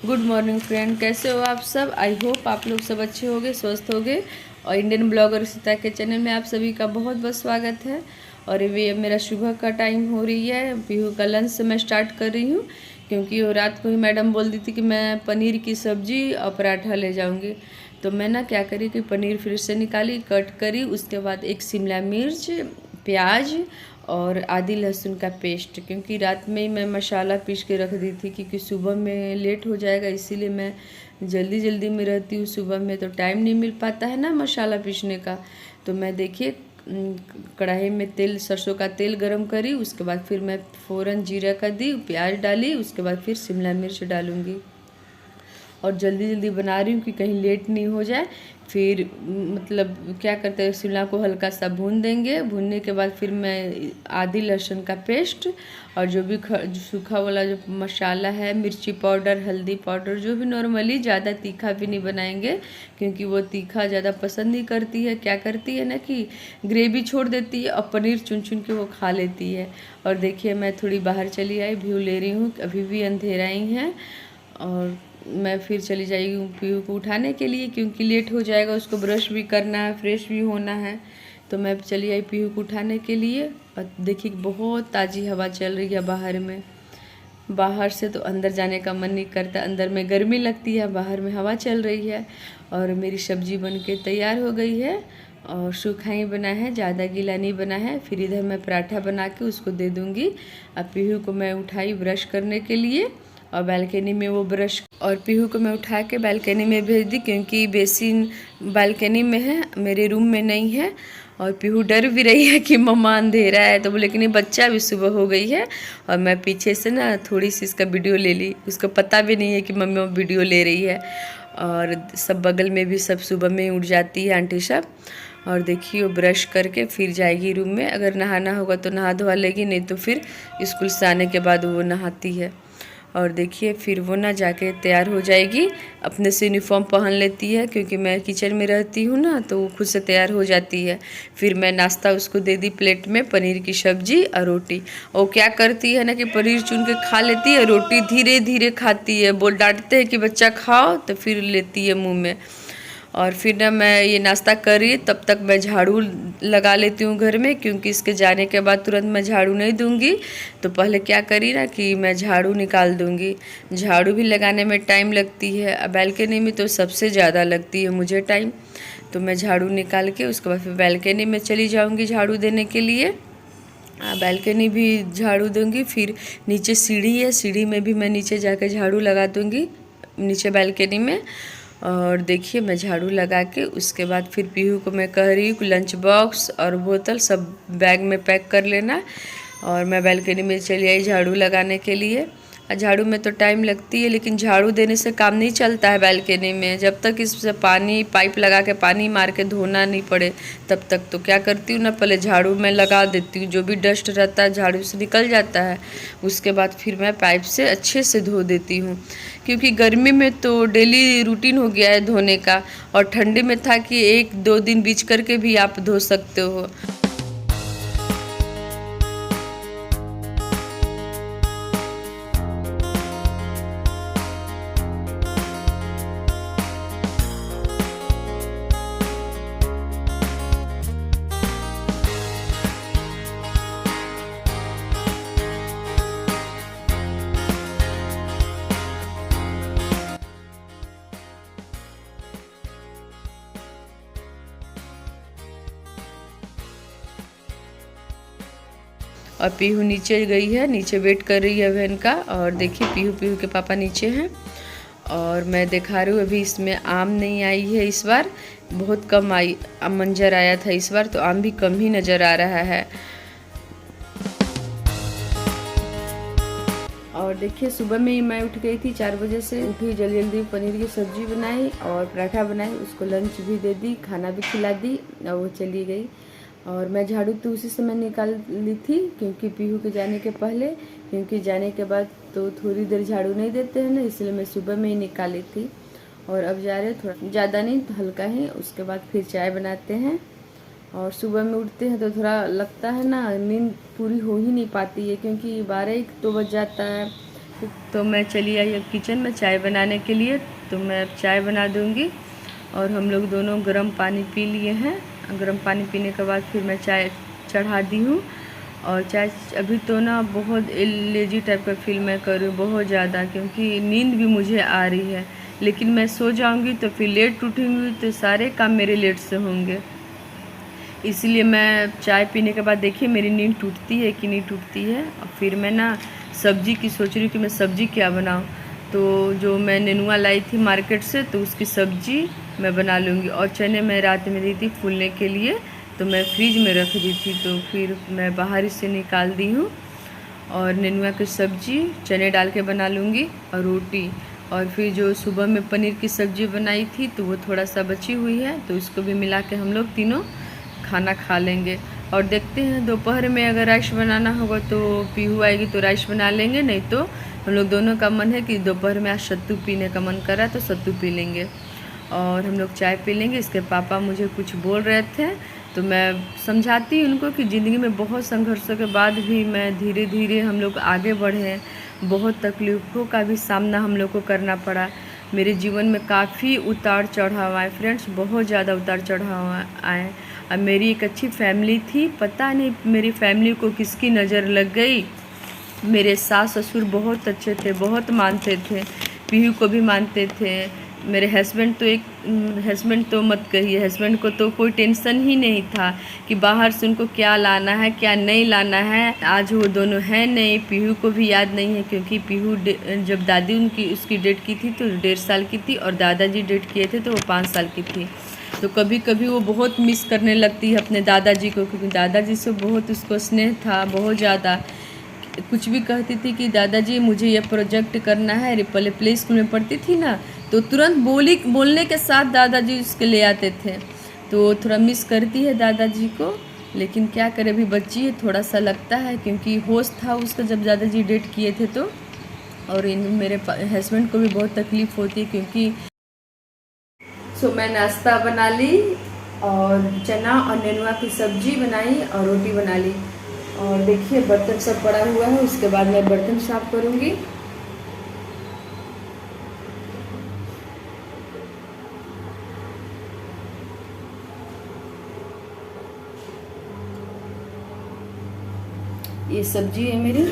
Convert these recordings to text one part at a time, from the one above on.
Good morning friend, कैसे हो आप सब। आई होप आप लोग सब अच्छे होंगे, स्वस्थ होंगे। और इंडियन ब्लॉगर सीता के चैनल में आप सभी का बहुत बहुत स्वागत है। और ये मेरा सुबह का टाइम हो रही है, पीहू का लंच से मैं स्टार्ट कर रही हूँ, क्योंकि वो रात को ही मैडम बोल दी थी कि मैं पनीर की सब्जी और पराठा ले जाऊँगी। तो मैं ना क्या करी कि पनीर फिर से निकाली, कट करी, उसके बाद एक शिमला मिर्च, प्याज और आदि लहसुन का पेस्ट, क्योंकि रात में ही मैं मसाला पीस के रख दी थी, क्योंकि सुबह में लेट हो जाएगा, इसीलिए मैं जल्दी जल्दी में रहती हूँ। सुबह में तो टाइम नहीं मिल पाता है ना मसाला पीसने का। तो मैं देखिए कढ़ाई में तेल, सरसों का तेल गरम करी, उसके बाद फिर मैं फ़ौरन जीरा का दी, प्याज डाली, उसके बाद फिर शिमला मिर्च डालूँगी। और जल्दी जल्दी बना रही हूँ कि कहीं लेट नहीं हो जाए। फिर मतलब क्या करते हैं, शिमला को हल्का सा भून देंगे। भूनने के बाद फिर मैं आदि लहसुन का पेस्ट और जो भी सूखा वाला जो मसाला है, मिर्ची पाउडर, हल्दी पाउडर, जो भी नॉर्मली, ज़्यादा तीखा भी नहीं बनाएंगे, क्योंकि वो तीखा ज़्यादा पसंद नहीं करती है। क्या करती है ना कि ग्रेवी छोड़ देती है और पनीर चुन चुन के वो खा लेती है। और देखिए मैं थोड़ी बाहर चली आई, व्यू ले रही हूँ, अभी भी अंधेरा ही है। और मैं फिर चली जाएगी पीहू को उठाने के लिए, क्योंकि लेट हो जाएगा, उसको ब्रश भी करना है, फ्रेश भी होना है। तो मैं चली आई पीहू को उठाने के लिए। और देखिए बहुत ताज़ी हवा चल रही है बाहर में। बाहर से तो अंदर जाने का मन नहीं करता, अंदर में गर्मी लगती है, बाहर में हवा चल रही है। और मेरी सब्जी बन के तैयार हो गई है और सूखा ही बना है, ज़्यादा गीला नहीं बना है। फिर इधर मैं पराठा बना के उसको दे दूँगी। अब पीहू को मैं उठाई ब्रश करने के लिए, और बालकनी में वो ब्रश, और पीहू को मैं उठा के बालकनी में भेज दी, क्योंकि बेसिन बालकनी में है, मेरे रूम में नहीं है। और पीहू डर भी रही है कि मम्मा अंधेरा है, तो बोले कि नहीं बच्चा, अभी सुबह हो गई है। और मैं पीछे से ना थोड़ी सी इसका वीडियो ले ली, उसको पता भी नहीं है कि मम्मी वीडियो ले रही है। और सब बगल में भी सब सुबह में उठ जाती है आंटी सब। और देखिए वो ब्रश करके फिर जाएगी रूम में, अगर नहाना होगा तो नहा धोवा लेगी, नहीं तो फिर स्कूल से आने के बाद वो नहाती है। और देखिए फिर वो ना जाके तैयार हो जाएगी, अपने से यूनिफॉर्म पहन लेती है, क्योंकि मैं किचन में रहती हूँ ना, तो वो खुद से तैयार हो जाती है। फिर मैं नाश्ता उसको दे दी प्लेट में, पनीर की सब्जी और रोटी। और क्या करती है ना कि पनीर चुन के खा लेती है, रोटी धीरे धीरे खाती है। बोल डांटते हैं कि बच्चा खाओ, तो फिर लेती है मुँह में। और फिर ना मैं ये नाश्ता करी, तब तक मैं झाड़ू लगा लेती हूँ घर में, क्योंकि इसके जाने के बाद तुरंत मैं झाड़ू नहीं दूंगी। तो पहले क्या करी ना कि मैं झाड़ू निकाल दूंगी। झाड़ू भी लगाने में टाइम लगती है, अब बालकनी में तो सबसे ज़्यादा लगती है मुझे टाइम। तो मैं झाड़ू निकाल के उसके बाद फिर बालकनी में चली जाऊँगी झाड़ू देने के लिए। बालकनी भी झाड़ू दूँगी। फिर नीचे सीढ़ी है, सीढ़ी में भी मैं नीचे जाकर झाड़ू लगा दूँगी, नीचे बालकनी में। और देखिए मैं झाड़ू लगा के उसके बाद फिर पीहू को मैं कह रही हूँ लंच बॉक्स और बोतल सब बैग में पैक कर लेना। और मैं बालकनी में चली आई झाड़ू लगाने के लिए। झाड़ू में तो टाइम लगती है, लेकिन झाड़ू देने से काम नहीं चलता है बालकनी में। जब तक इससे पानी पाइप लगा के पानी मार के धोना नहीं पड़े, तब तक तो क्या करती हूँ ना, पहले झाड़ू में लगा देती हूँ, जो भी डस्ट रहता है झाड़ू से निकल जाता है। उसके बाद फिर मैं पाइप से अच्छे से धो देती हूँ, क्योंकि गर्मी में तो डेली रूटीन हो गया है धोने का। और ठंडी में था कि 1-2 दिन बीच करके भी आप धो सकते हो। और पीहू नीचे गई है, नीचे वेट कर रही है वैन का। और देखिए पीहू के पापा नीचे हैं। और मैं दिखा रही हूँ, अभी इसमें आम नहीं आई है इस बार, बहुत कम आई मंजर आया था इस बार, तो आम भी कम ही नज़र आ रहा है। और देखिए सुबह में ही मैं उठ गई थी, 4 बजे से उठी, जल्दी जल्दी पनीर की सब्जी बनाई और पराठा बनाई, उसको लंच भी दे दी, खाना भी खिला दी, और वो चली गई। और मैं झाड़ू तो उसी समय निकाल ली थी, क्योंकि पीहू के जाने के पहले, क्योंकि जाने के बाद तो थोड़ी देर झाड़ू नहीं देते हैं ना, इसलिए मैं सुबह में ही निकाली थी। और अब जा रहे, थोड़ा ज़्यादा नहीं तो हल्का ही, उसके बाद फिर चाय बनाते हैं। और सुबह में उठते हैं तो थोड़ा लगता है ना, नींद पूरी हो ही नहीं पाती है, क्योंकि 12-1 तो बज जाता है। तो मैं चली आई अब किचन में चाय बनाने के लिए। तो मैं अब चाय बना दूंगी और हम लोग दोनों गर्म पानी पी लिए हैं। गर्म पानी पीने के बाद फिर मैं चाय चढ़ा दी हूँ। और चाय अभी तो ना बहुत लेजी टाइप का फील मैं कर रही हूँ बहुत ज़्यादा, क्योंकि नींद भी मुझे आ रही है। लेकिन मैं सो जाऊँगी तो फिर लेट उठूँगी तो सारे काम मेरे लेट से होंगे, इसलिए मैं चाय पीने के बाद देखिए मेरी नींद टूटती है कि नहीं टूटती है। और फिर मैं ना सब्ज़ी की सोच रही हूँ कि मैं सब्ज़ी क्या बनाऊँ। तो जो मैं नेनुआ लाई थी मार्केट से तो उसकी सब्ज़ी मैं बना लूँगी। और चने मैं रात में दी थी फूलने के लिए, तो मैं फ्रिज में रख दी थी, तो फिर मैं बाहर से निकाल दी हूँ। और नेनुआ की सब्ज़ी चने डाल के बना लूँगी और रोटी। और फिर जो सुबह में पनीर की सब्ज़ी बनाई थी तो वो थोड़ा सा बची हुई है, तो इसको भी मिला के हम लोग तीनों खाना खा लेंगे। और देखते हैं दोपहर में अगर राइस बनाना होगा तो पीहू आएगी तो राइस बना लेंगे, नहीं तो हम लोग दोनों का मन है कि दोपहर में आज सत्तू पीने का मन कर रहा है तो सत्तू पी लेंगे और हम लोग चाय पी लेंगे। इसके पापा मुझे कुछ बोल रहे थे तो मैं समझाती उनको कि ज़िंदगी में बहुत संघर्षों के बाद भी मैं धीरे धीरे हम लोग आगे बढ़े हैं। बहुत तकलीफ़ों का भी सामना हम लोग को करना पड़ा। मेरे जीवन में काफ़ी उतार चढ़ाव आए फ्रेंड्स, बहुत ज़्यादा उतार चढ़ाव आए। अब मेरी एक अच्छी फैमिली थी, पता नहीं मेरी फैमिली को किसकी नज़र लग गई। मेरे सास ससुर बहुत अच्छे थे, बहुत मानते थे, पीहू को भी मानते थे। मेरे हस्बैंड तो मत कहिए, हस्बैंड को तो कोई टेंशन ही नहीं था कि बाहर से उनको क्या लाना है क्या नहीं लाना है। आज वो दोनों हैं नहीं, पीहू को भी याद नहीं है क्योंकि पीहू जब दादी उसकी डेट की थी तो 1.5 साल की थी और दादाजी डेट किए थे तो वो 5 साल की थी। तो कभी कभी वो बहुत मिस करने लगती है अपने दादाजी को, क्योंकि दादाजी से बहुत उसको स्नेह था बहुत ज़्यादा। कुछ भी कहती थी कि दादाजी मुझे ये प्रोजेक्ट करना है, पहले प्ले स्कूल में पढ़ती थी ना तो तुरंत बोलने के साथ दादाजी उसके ले आते थे। तो थोड़ा मिस करती है दादाजी को, लेकिन क्या करे अभी बच्ची है, थोड़ा सा लगता है क्योंकि होश था उसका जब दादाजी डेट किए थे तो। और मेरे हस्बैंड को भी बहुत तकलीफ़ होती है क्योंकि मैं नाश्ता बना ली और चना और नेनुआ की सब्जी बनाई और रोटी बना ली। और देखिए बर्तन सब पड़ा हुआ है, उसके बाद मैं बर्तन साफ करूँगी। ये सब्जी है मेरी,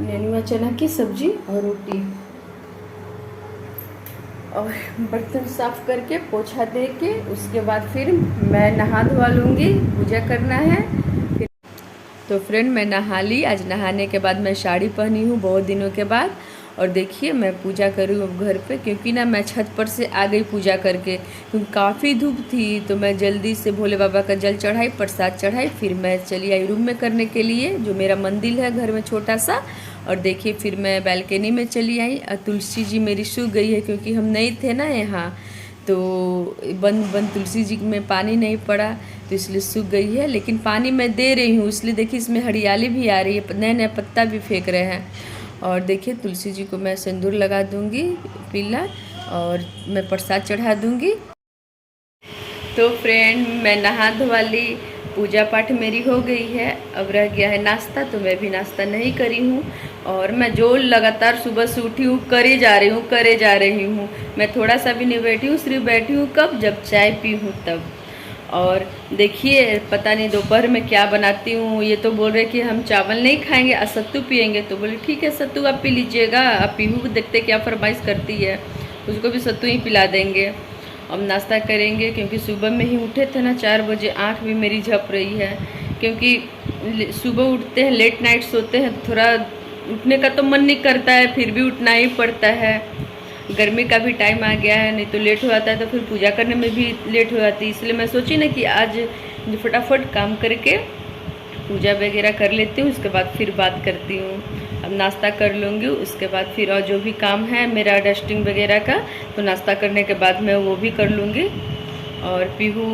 नेनुआ चना की सब्जी और रोटी। और बर्तन साफ करके पोछा दे के उसके बाद फिर मैं नहा धोवा लूँगी, पूजा करना है। फिर तो फ्रेंड मैं नहा ली। आज नहाने के बाद मैं साड़ी पहनी हूँ बहुत दिनों के बाद। और देखिए मैं पूजा करूँ अब घर पे, क्योंकि ना मैं छत पर से आ गई पूजा करके, क्योंकि काफ़ी धूप थी। तो मैं जल्दी से भोले बाबा का जल चढ़ाई, प्रसाद चढ़ाई, फिर मैं चली आई रूम में करने के लिए, जो मेरा मंदिर है घर में छोटा सा। और देखिए फिर मैं बालकनी में चली आई और तुलसी जी मेरी सूख गई है क्योंकि हम नहीं थे ना यहाँ, तो बंद तुलसी जी में पानी नहीं पड़ा तो इसलिए सूख गई है। लेकिन पानी मैं दे रही हूँ, इसलिए देखिए इसमें हरियाली भी आ रही है, नए नए पत्ता भी फेंक रहे हैं। और देखिए तुलसी जी को मैं सिंदूर लगा दूँगी पीला और मैं प्रसाद चढ़ा दूँगी। तो फ्रेंड मैं नहा धोवा ली, पूजा पाठ मेरी हो गई है, अब रह गया है नाश्ता। तो मैं भी नाश्ता नहीं करी हूँ और मैं जो लगातार सुबह से उठी हूँ करे जा रही हूँ। मैं थोड़ा सा भी नहीं बैठी हूँ, सिर्फ बैठी हूँ कब, जब चाय पी हूँ तब। और देखिए पता नहीं दोपहर में क्या बनाती हूँ। ये तो बोल रहे कि हम चावल नहीं खाएंगे और सत्तू पियेंगे, तो बोले ठीक है सत्तू आप पी लीजिएगा। आप पीहू को देखते क्या फरमाइश करती है, उसको भी सत्तू ही पिला देंगे। अब नाश्ता करेंगे क्योंकि सुबह में ही उठे थे ना 4 बजे, आँख भी मेरी झप रही है क्योंकि सुबह उठते हैं लेट नाइट सोते हैं, थोड़ा उठने का तो मन नहीं करता है, फिर भी उठना ही पड़ता है। गर्मी का भी टाइम आ गया है, नहीं तो लेट हो जाता है तो फिर पूजा करने में भी लेट हो जाती है। इसलिए मैं सोची ना कि आज फटाफट काम करके पूजा वगैरह कर लेती हूँ, उसके बाद फिर बात करती हूँ। अब नाश्ता कर लूँगी, उसके बाद फिर और जो भी काम है मेरा डस्टिंग वगैरह का, तो नाश्ता करने के बाद मैं वो भी कर लूँगी। और पीहू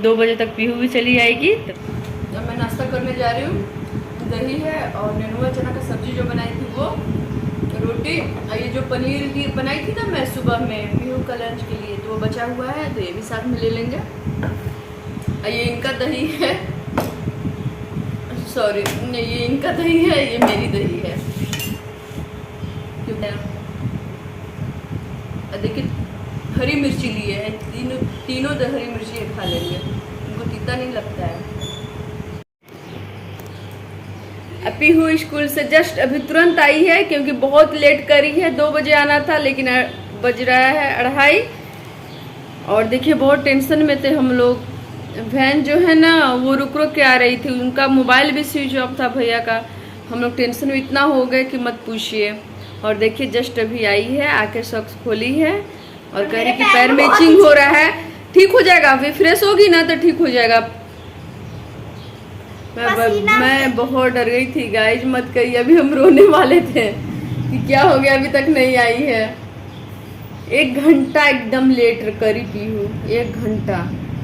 2 बजे तक पीहू भी चली आएगी। अब मैं नाश्ता करने जा रही हूँ, दही है और नेनुआ चना का सब्जी जो बनाई थी वो, रोटी, और ये जो पनीर की बनाई थी ना मैं सुबह में पीहू का लंच के लिए, तो वो बचा हुआ है तो ये भी साथ में ले लेंगे। ये इनका दही है, सॉरी ये इनका दही है, ये मेरी दही है। देखिए हरी मिर्ची ली है, तीनों हरी मिर्ची खा लेंगे, उनको तीता नहीं लगता है। पीहू स्कूल से जस्ट अभी तुरंत आई है क्योंकि बहुत लेट करी है, 2 बजे आना था लेकिन बज रहा है 2:30। और देखिए बहुत टेंशन में थे हम लोग, वैन जो है ना वो रुक के आ रही थी, उनका मोबाइल भी स्विच ऑफ था भैया का। हम लोग टेंशन में इतना हो गए कि मत पूछिए। और देखिए जस्ट अभी आई है, आके सॉक्स खोली है और कह रही कि पैर में इचिंग हो रहा है। ठीक हो जाएगा, अभी फ्रेश होगी ना तो ठीक हो जाएगा। मैं बहुत डर गई थी गाइज, मत कहिए, अभी हम रोने वाले थे कि क्या हो गया, अभी तक नहीं आई है। 1 घंटा एकदम लेट करी पीहू, 1 घंटा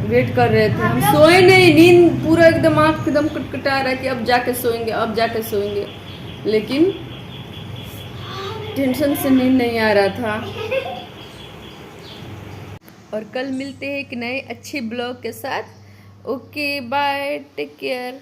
वेट कर रहे थे हम, सोए नहीं, नींद पूरा एकदम आँख एकदम कटकटा रहा कि अब जाके सोएंगे, अब जाके सोएंगे, लेकिन टेंशन से नींद नहीं आ रहा था। और कल मिलते हैं एक नए अच्छे ब्लॉग के साथ। Okay bye, take care.